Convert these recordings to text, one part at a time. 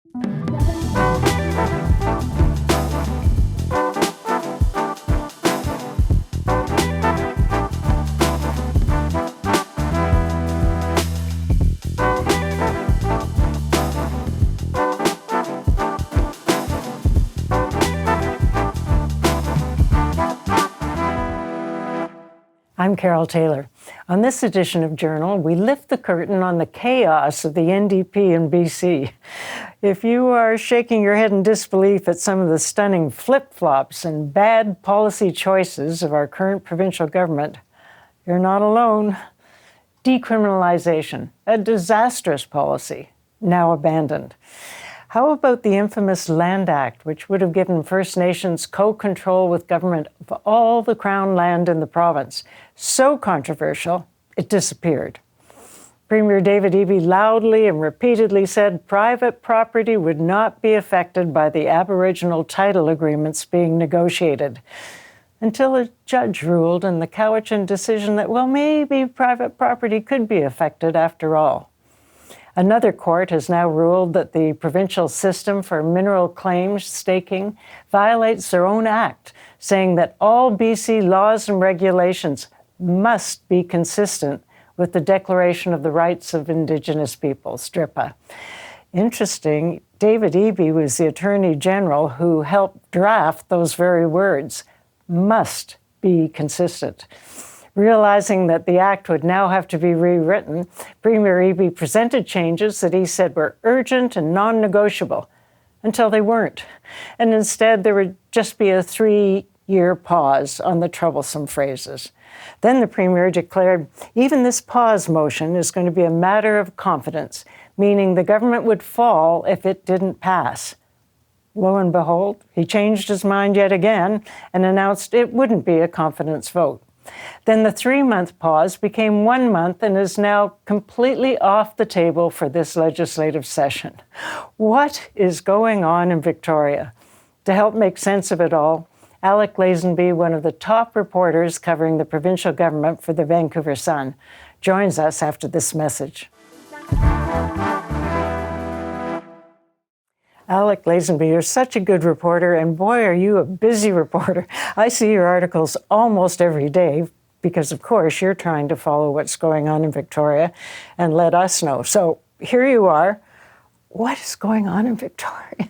I'm Carole Taylor. On this edition of Journal, we lift the curtain on the chaos of the NDP in BC. If you are shaking your head in disbelief at some of the stunning flip-flops and bad policy choices of our current provincial government, you're not alone. Decriminalization, a disastrous policy, now abandoned. How about the infamous Land Act, which would have given First Nations co-control with government of all the Crown land in the province? So controversial, it disappeared. Premier David Eby loudly and repeatedly said private property would not be affected by the Aboriginal title agreements being negotiated, until a judge ruled in the Cowichan decision that, well, maybe private property could be affected after all. Another court has now ruled that the provincial system for mineral claims staking violates their own act, saying that all BC laws and regulations must be consistent with the Declaration of the Rights of Indigenous Peoples, DRIPA. Interesting, David Eby was the Attorney General who helped draft those very words, must be consistent. Realizing that the act would now have to be rewritten, Premier Eby presented changes that he said were urgent and non-negotiable, until they weren't. And instead, there would just be a 3-year pause on the troublesome phrases. Then the Premier declared, even this pause motion is going to be a matter of confidence, meaning the government would fall if it didn't pass. Lo and behold, he changed his mind yet again and announced it wouldn't be a confidence vote. Then the 3-month pause became 1 month and is now completely off the table for this legislative session. What is going on in Victoria? To help make sense of it all, Alec Lazenby, one of the top reporters covering the provincial government for the Vancouver Sun, joins us after this message. Alec Lazenby, you're such a good reporter, and boy, are you a busy reporter. I see your articles almost every day because, of course, you're trying to follow what's going on in Victoria and let us know. So here you are. What is going on in Victoria?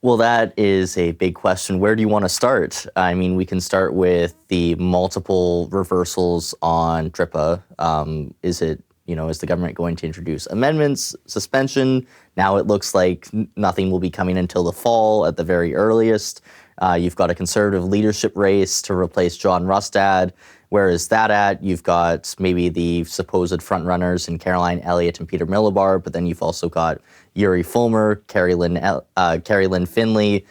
Well, that is a big question. Where do you want to start? I mean, we can start with the multiple reversals on DRIPA. Is the government going to introduce amendments, suspension? Now it looks like nothing will be coming until the fall at the very earliest. You've got a Conservative leadership race to replace John Rustad. Where is that at? You've got maybe the supposed frontrunners in Caroline Elliott and Peter Millibar, but then you've also got Yuri Fulmer, Carrie Lynn Finley,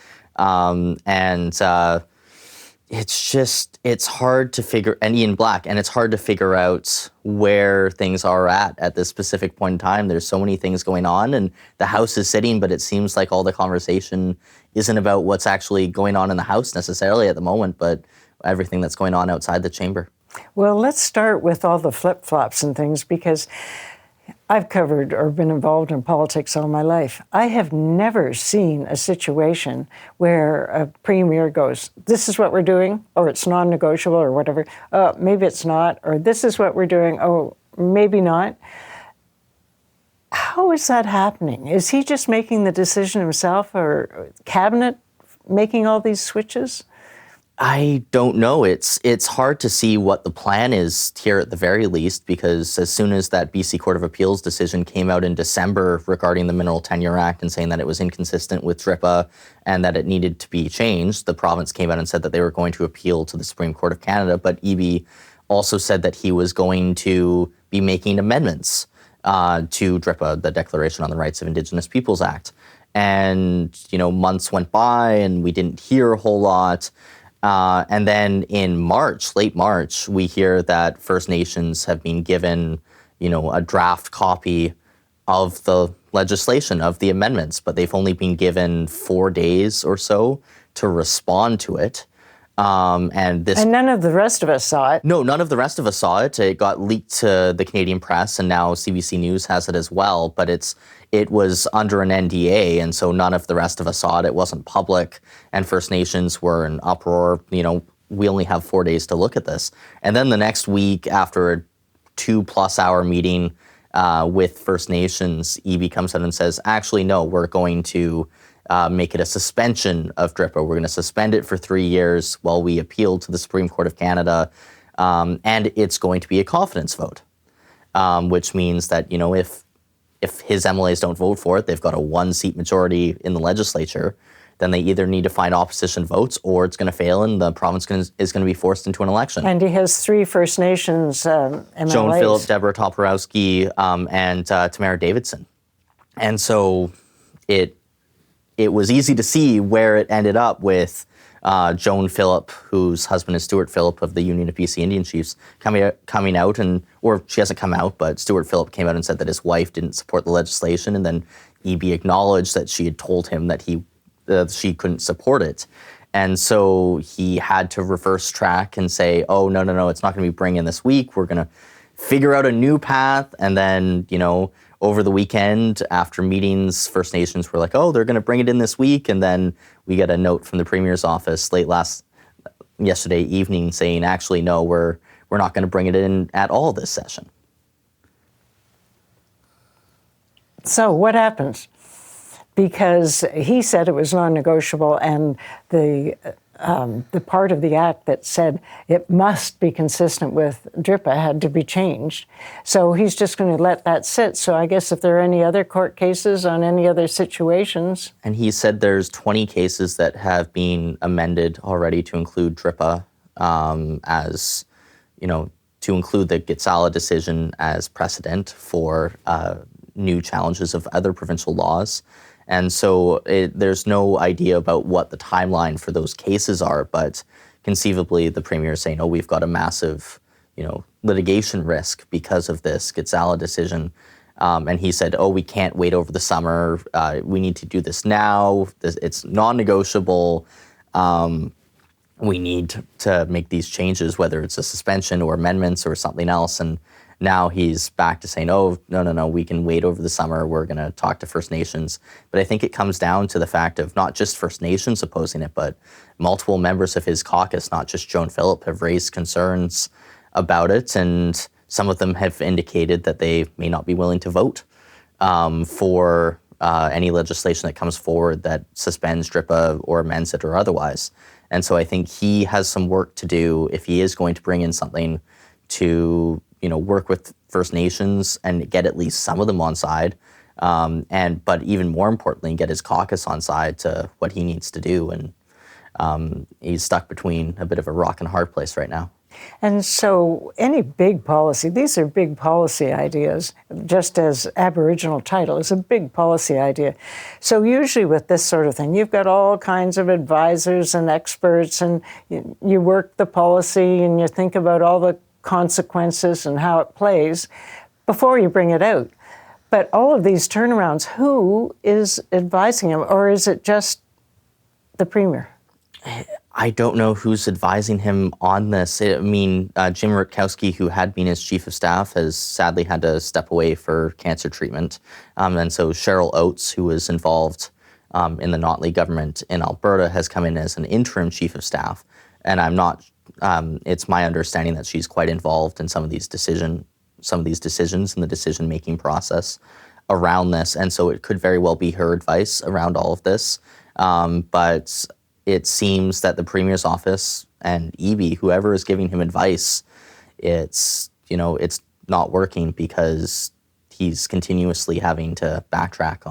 it's hard to figure, and Ian Black, and it's hard to figure out where things are at this specific point in time. There's so many things going on, and the House is sitting, but it seems like all the conversation isn't about what's actually going on in the House necessarily at the moment, but everything that's going on outside the chamber. Well, let's start with all the flip-flops and things, because I've covered or been involved in politics all my life. I have never seen a situation where a premier goes, this is what we're doing, or it's non-negotiable, or whatever. Maybe it's not, or this is what we're doing, oh, maybe not. How is that happening? Is he just making the decision himself, or cabinet making all these switches? I don't know. It's hard to see what the plan is here at the very least, because as soon as that BC Court of Appeals decision came out in December regarding the Mineral Tenure Act and saying that it was inconsistent with DRIPA and that it needed to be changed, the province came out and said that they were going to appeal to the Supreme Court of Canada. But Eby also said that he was going to be making amendments to DRIPA, the Declaration on the Rights of Indigenous Peoples Act. And, months went by and we didn't hear a whole lot. And then in March, late March, we hear that First Nations have been given, a draft copy of the legislation, of the amendments, but they've only been given 4 days or so to respond to it. And none of the rest of us saw it. No, none of the rest of us saw it. It got leaked to the Canadian press, and now CBC News has it as well. But it was under an NDA, and so none of the rest of us saw it. It wasn't public, and First Nations were in uproar. We only have 4 days to look at this. And then the next week, after a 2+ hour meeting with First Nations, Eby comes out and says, actually, no, we're going to make it a suspension of DRIPA. We're going to suspend it for 3 years while we appeal to the Supreme Court of Canada. And it's going to be a confidence vote, which means that, if his MLAs don't vote for it, they've got a 1-seat majority in the legislature, then they either need to find opposition votes or it's going to fail and the province is going to be forced into an election. And he has 3 First Nations MLAs. Joan Phillip, Deborah Toporowski, and Tamara Davidson. And so it was easy to see where it ended up with Joan Phillip, whose husband is Stuart Phillip of the Union of BC Indian Chiefs, coming out, or she hasn't come out, but Stuart Phillip came out and said that his wife didn't support the legislation, and then Eby acknowledged that she had told him that she couldn't support it. And so he had to reverse track and say, oh, no, it's not going to be bringing this week. We're going to figure out a new path. And then, over the weekend, after meetings, First Nations were like, oh, they're going to bring it in this week. And then we get a note from the Premier's office yesterday evening saying, actually, no, we're not going to bring it in at all this session. So what happens? Because he said it was non-negotiable, and the part of the act that said it must be consistent with DRIPA had to be changed. So he's just going to let that sit. So I guess if there are any other court cases on any other situations. And he said there's 20 cases that have been amended already to include DRIPA to include the Gitsala decision as precedent for new challenges of other provincial laws. And so there's no idea about what the timeline for those cases are, but conceivably the Premier is saying, oh, we've got a massive, litigation risk because of this Gitsala decision. And he said, oh, we can't wait over the summer. We need to do this now. It's non-negotiable. We need to make these changes, whether it's a suspension or amendments or something else. And now he's back to saying, oh, no, we can wait over the summer. We're going to talk to First Nations. But I think it comes down to the fact of not just First Nations opposing it, but multiple members of his caucus, not just Joan Phillip, have raised concerns about it. And some of them have indicated that they may not be willing to vote for any legislation that comes forward that suspends DRIPA or amends it or otherwise. And so I think he has some work to do if he is going to bring in something to work with First Nations and get at least some of them on side, but even more importantly, get his caucus on side to what he needs to do. And he's stuck between a bit of a rock and hard place right now. And so any big policy, these are big policy ideas, just as Aboriginal title is a big policy idea. So usually with this sort of thing, you've got all kinds of advisors and experts, and you work the policy and you think about all the consequences and how it plays before you bring it out. But all of these turnarounds, who is advising him, or is it just the Premier? I don't know who's advising him on this. I mean, Jim Rutkowski, who had been his chief of staff, has sadly had to step away for cancer treatment. And so Cheryl Oates, who was involved in the Notley government in Alberta, has come in as an interim chief of staff. And it's my understanding that she's quite involved in some of these decisions in the decision-making process around this. And so it could very well be her advice around all of this. But it seems that the Premier's office and Eby, whoever is giving him advice, it's not working because he's continuously having to backtrack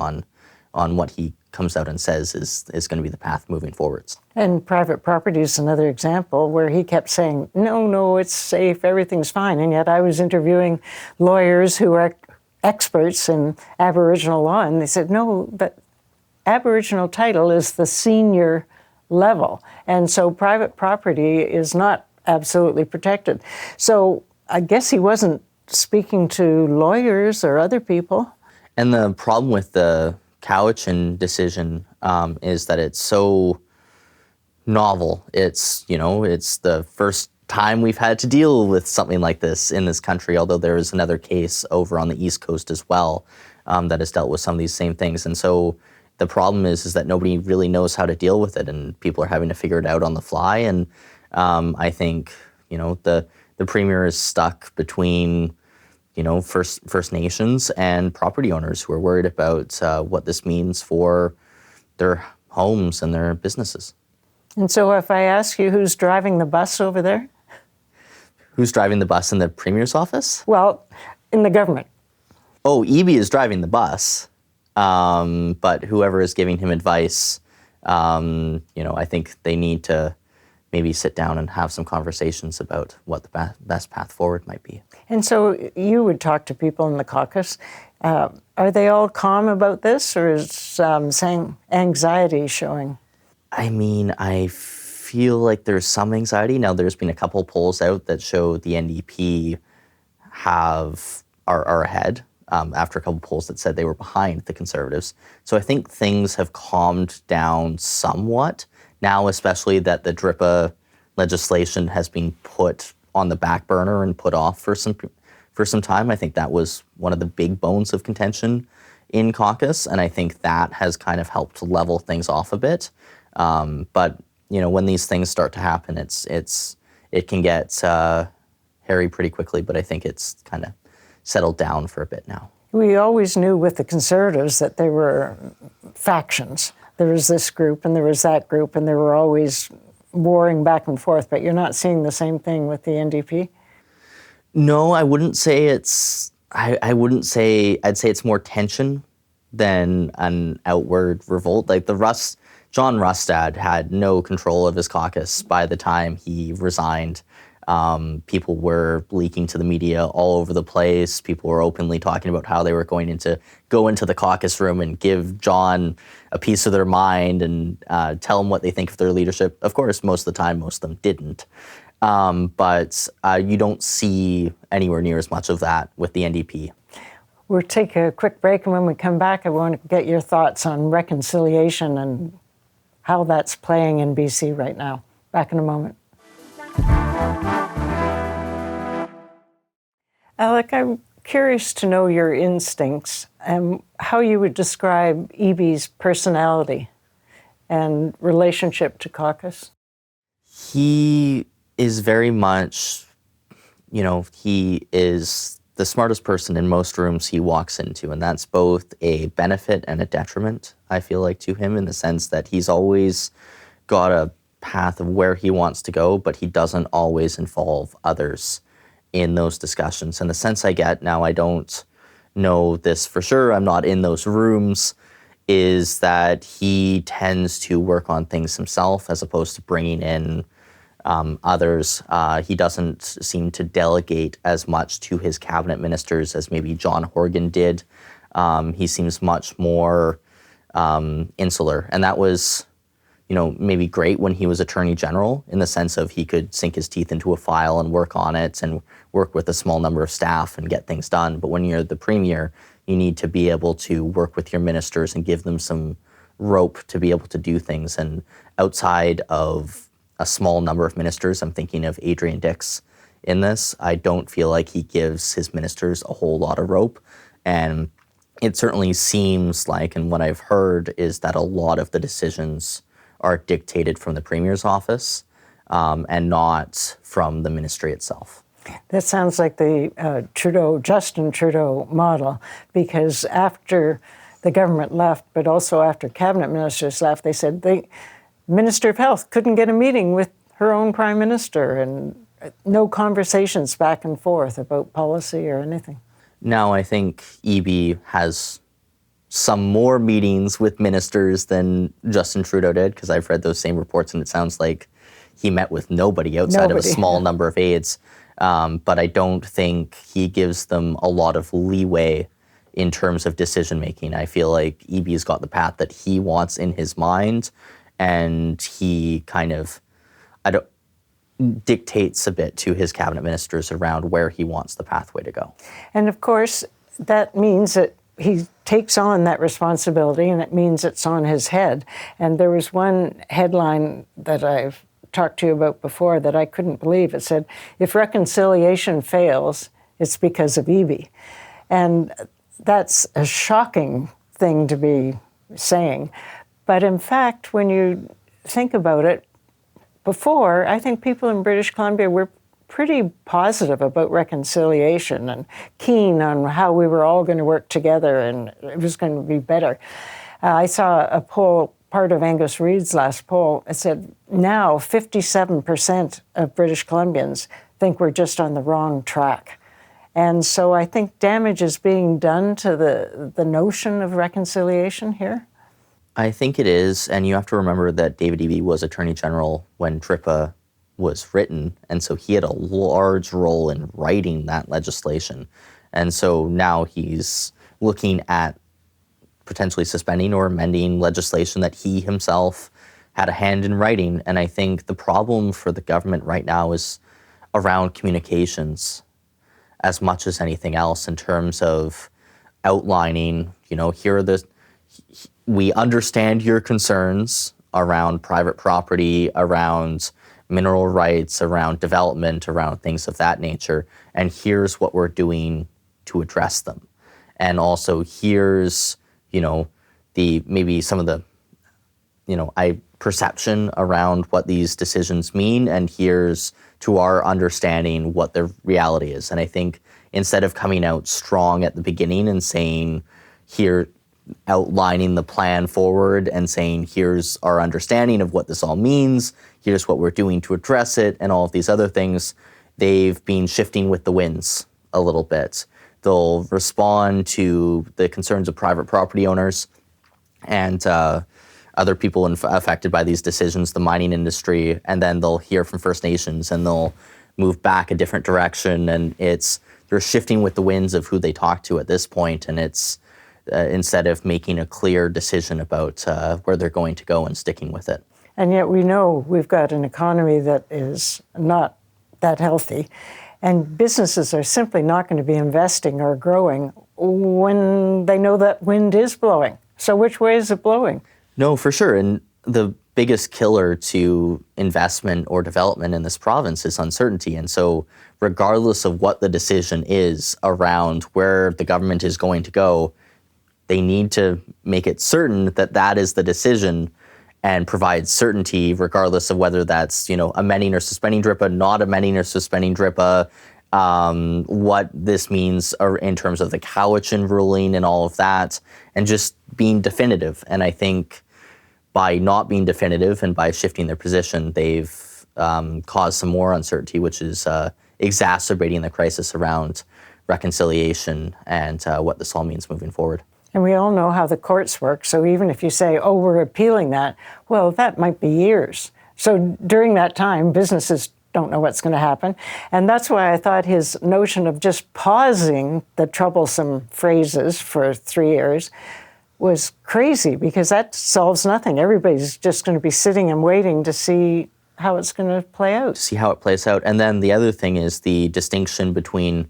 on what he comes out and says is going to be the path moving forwards. And private property is another example where he kept saying, no, it's safe, everything's fine. And yet I was interviewing lawyers who are experts in Aboriginal law, and they said, no, but Aboriginal title is the senior level. And so private property is not absolutely protected. So I guess he wasn't speaking to lawyers or other people. And the problem with the Cowichan decision is that it's so novel. It's the first time we've had to deal with something like this in this country, although there is another case over on the East Coast as well that has dealt with some of these same things. And so the problem is that nobody really knows how to deal with it, and people are having to figure it out on the fly. And I think, the premier is stuck between, First Nations and property owners who are worried about what this means for their homes and their businesses. And so if I ask you who's driving the bus over there? Who's driving the bus in the premier's office? Well, in the government. Oh, Eby is driving the bus, but whoever is giving him advice, I think they need to maybe sit down and have some conversations about what the best path forward might be. And so you would talk to people in the caucus. Are they all calm about this, or is saying anxiety showing? I mean, I feel like there's some anxiety. Now, there's been a couple polls out that show the NDP are ahead after a couple polls that said they were behind the Conservatives. So I think things have calmed down somewhat now, especially that the DRIPA legislation has been put on the back burner and put off for some time. I think that was one of the big bones of contention in caucus, and I think that has kind of helped level things off a bit. But when these things start to happen, it can get hairy pretty quickly. But I think it's kind of settled down for a bit now. We always knew with the Conservatives that there were factions. There was this group and there was that group, and they were always warring back and forth. But you're not seeing the same thing with the NDP? No, I wouldn't say it's. I'd say it's more tension than an outward revolt. Like John Rustad had no control of his caucus by the time he resigned. People were leaking to the media all over the place. People were openly talking about how they were going to go into the caucus room and give John a piece of their mind and tell him what they think of their leadership. Of course, most of the time, most of them didn't. But you don't see anywhere near as much of that with the NDP. We'll take a quick break, and when we come back, I want to get your thoughts on reconciliation and how that's playing in BC right now. Back in a moment. Alec, I'm curious to know your instincts and how you would describe Eby's personality and relationship to caucus. He is very much, he is the smartest person in most rooms he walks into, and that's both a benefit and a detriment, I feel like, to him, in the sense that he's always got a path of where he wants to go, but he doesn't always involve others in those discussions. And the sense I get, now I don't know this for sure, I'm not in those rooms, is that he tends to work on things himself as opposed to bringing in others. He doesn't seem to delegate as much to his cabinet ministers as maybe John Horgan did. He seems much more insular. And that was, maybe great when he was Attorney General, in the sense of he could sink his teeth into a file and work on it and work with a small number of staff and get things done. But when you're the Premier, you need to be able to work with your ministers and give them some rope to be able to do things. And outside of a small number of ministers, I'm thinking of Adrian Dix in this, I don't feel like he gives his ministers a whole lot of rope. And it certainly seems like, and what I've heard is that a lot of the decisions are dictated from the Premier's office and not from the ministry itself. That sounds like the Justin Trudeau model, because after the government left, but also after cabinet ministers left, they said the Minister of Health couldn't get a meeting with her own Prime Minister, and no conversations back and forth about policy or anything. Now, I think Eby has some more meetings with ministers than Justin Trudeau did, because I've read those same reports, and it sounds like he met with nobody outside of a small number of aides. But I don't think he gives them a lot of leeway in terms of decision making. I feel like Eby's got the path that he wants in his mind, and he kind of dictates a bit to his cabinet ministers around where he wants the pathway to go. And of course, that means that he takes on that responsibility, and it means it's on his head. And there was one headline that I've talked to you about before that I couldn't believe. It said, if reconciliation fails, it's because of Eby. And that's a shocking thing to be saying. But in fact, when you think about it, before, I think people in British Columbia were pretty positive about reconciliation and keen on how we were all going to work together and it was going to be better. I saw a poll, part of Angus Reid's last poll. It said now 57% of British Columbians think we're just on the wrong track. And so I think damage is being done to the notion of reconciliation here. I think it is, and you have to remember that David Eby was Attorney General when DRIPA was written, and so he had a large role in writing that legislation. And so now he's looking at potentially suspending or amending legislation that he himself had a hand in writing. And I think the problem for the government right now is around communications as much as anything else, in terms of outlining, here are we understand your concerns around private property, around mineral rights, around development, around things of that nature, and here's what we're doing to address them. And also here's, maybe some of the, perception around what these decisions mean, and here's, to our understanding, what the reality is. And I think instead of coming out strong at the beginning and saying, here, outlining the plan forward and saying, here's our understanding of what this all means, here's what we're doing to address it, and all of these other things, they've been shifting with the winds a little bit. They'll respond to the concerns of private property owners and other people affected by these decisions, the mining industry, and then they'll hear from First Nations and they'll move back a different direction, and they're shifting with the winds of who they talk to at this point, and it's instead of making a clear decision about where they're going to go and sticking with it. And yet we know we've got an economy that is not that healthy, and businesses are simply not going to be investing or growing when they know that wind is blowing. So which way is it blowing? No, for sure. And the biggest killer to investment or development in this province is uncertainty. And so regardless of what the decision is around where the government is going to go, they need to make it certain that that is the decision and provide certainty regardless of whether that's, amending or suspending DRIPA, not amending or suspending DRIPA, what this means in terms of the Cowichan ruling and all of that, and just being definitive. And I think by not being definitive and by shifting their position, they've caused some more uncertainty, which is exacerbating the crisis around reconciliation and what this all means moving forward. And we all know how the courts work. So even if you say, oh, we're appealing that, well, that might be years. So during that time, businesses don't know what's going to happen. And that's why I thought his notion of just pausing the troublesome phrases for 3 years was crazy, because that solves nothing. Everybody's just going to be sitting and waiting to see how it's going to play out. See how it plays out. And then the other thing is the distinction between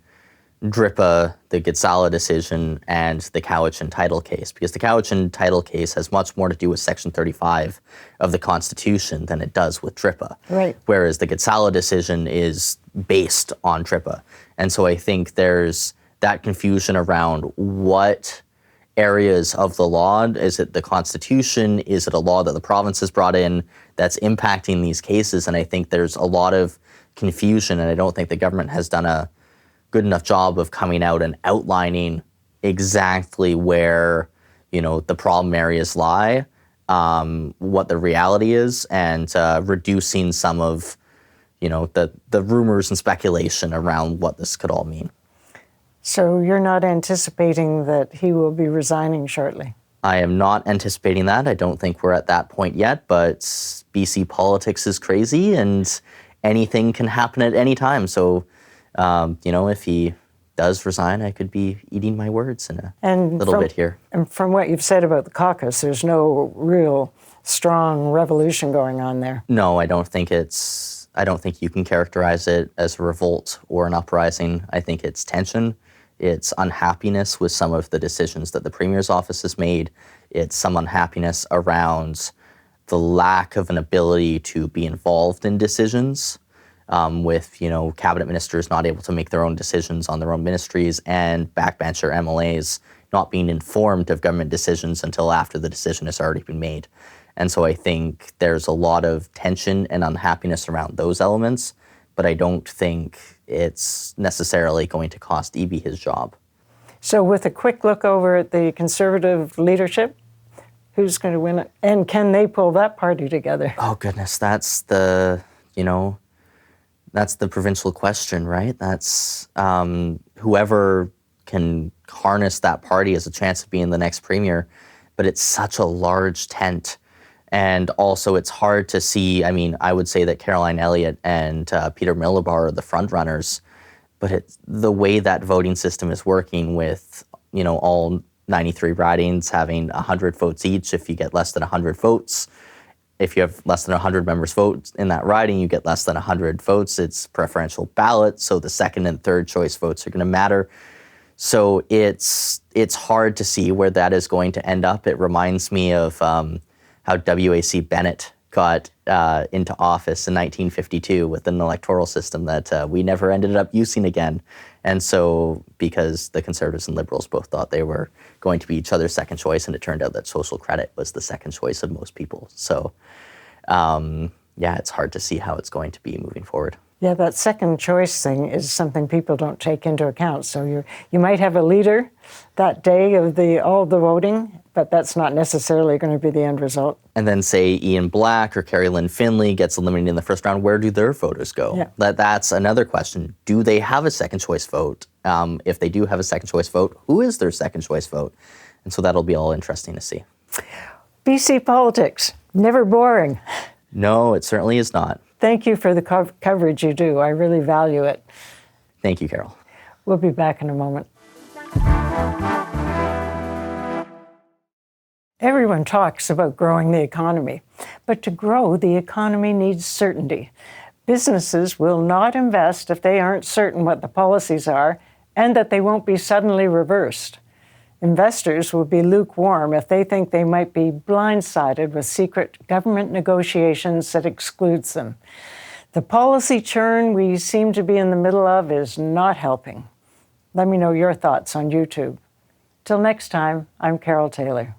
DRIPA, the Gitsala decision, and the Cowichan title case, because the Cowichan title case has much more to do with Section 35 of the Constitution than it does with DRIPA. Right. Whereas the Gitsala decision is based on DRIPA. And so I think there's that confusion around what areas of the law, is it the Constitution, is it a law that the province has brought in that's impacting these cases? And I think there's a lot of confusion, and I don't think the government has done a good enough job of coming out and outlining exactly where, the problem areas lie, what the reality is, and reducing some of, the rumors and speculation around what this could all mean. So you're not anticipating that he will be resigning shortly? I am not anticipating that. I don't think we're at that point yet, but BC politics is crazy and anything can happen at any time. So if he does resign, I could be eating my words in a little bit here. And from what you've said about the caucus, there's no real strong revolution going on there. No, I don't think you can characterize it as a revolt or an uprising. I think it's tension. It's unhappiness with some of the decisions that the Premier's office has made. It's some unhappiness around the lack of an ability to be involved in decisions, with, cabinet ministers not able to make their own decisions on their own ministries, and backbencher MLAs not being informed of government decisions until after the decision has already been made. And so I think there's a lot of tension and unhappiness around those elements, but I don't think it's necessarily going to cost Eby his job. So with a quick look over at the Conservative leadership, who's going to win it? And can they pull that party together? Oh goodness, that's the provincial question, right? That's whoever can harness that party has a chance of being the next premier, but it's such a large tent. And also it's hard to see, I would say that Caroline Elliott and Peter Millibar are the front runners, but it's the way that voting system is working with, all 93 ridings having 100 votes each. If you get less than 100 votes, if you have less than 100 members vote in that riding, you get less than 100 votes. It's preferential ballot, so the second and third choice votes are going to matter. So it's hard to see where that is going to end up. It reminds me of how W.A.C. Bennett got into office in 1952 with an electoral system that we never ended up using again. And so because the Conservatives and Liberals both thought they were going to be each other's second choice, and it turned out that social credit was the second choice of most people. So it's hard to see how it's going to be moving forward. Yeah, that second choice thing is something people don't take into account. So you might have a leader that day of all the voting, but that's not necessarily going to be the end result. And then say Ian Black or Carrie Lynn Finlay gets eliminated in the first round, where do their voters go? Yeah. That's another question. Do they have a second choice vote? If they do have a second choice vote, who is their second choice vote? And so that'll be all interesting to see. BC politics, never boring. No, it certainly is not. Thank you for the coverage you do. I really value it. Thank you, Carole. We'll be back in a moment. Everyone talks about growing the economy, but to grow, the economy needs certainty. Businesses will not invest if they aren't certain what the policies are and that they won't be suddenly reversed. Investors will be lukewarm if they think they might be blindsided with secret government negotiations that excludes them. The policy churn we seem to be in the middle of is not helping. Let me know your thoughts on YouTube. Till next time, I'm Carole Taylor.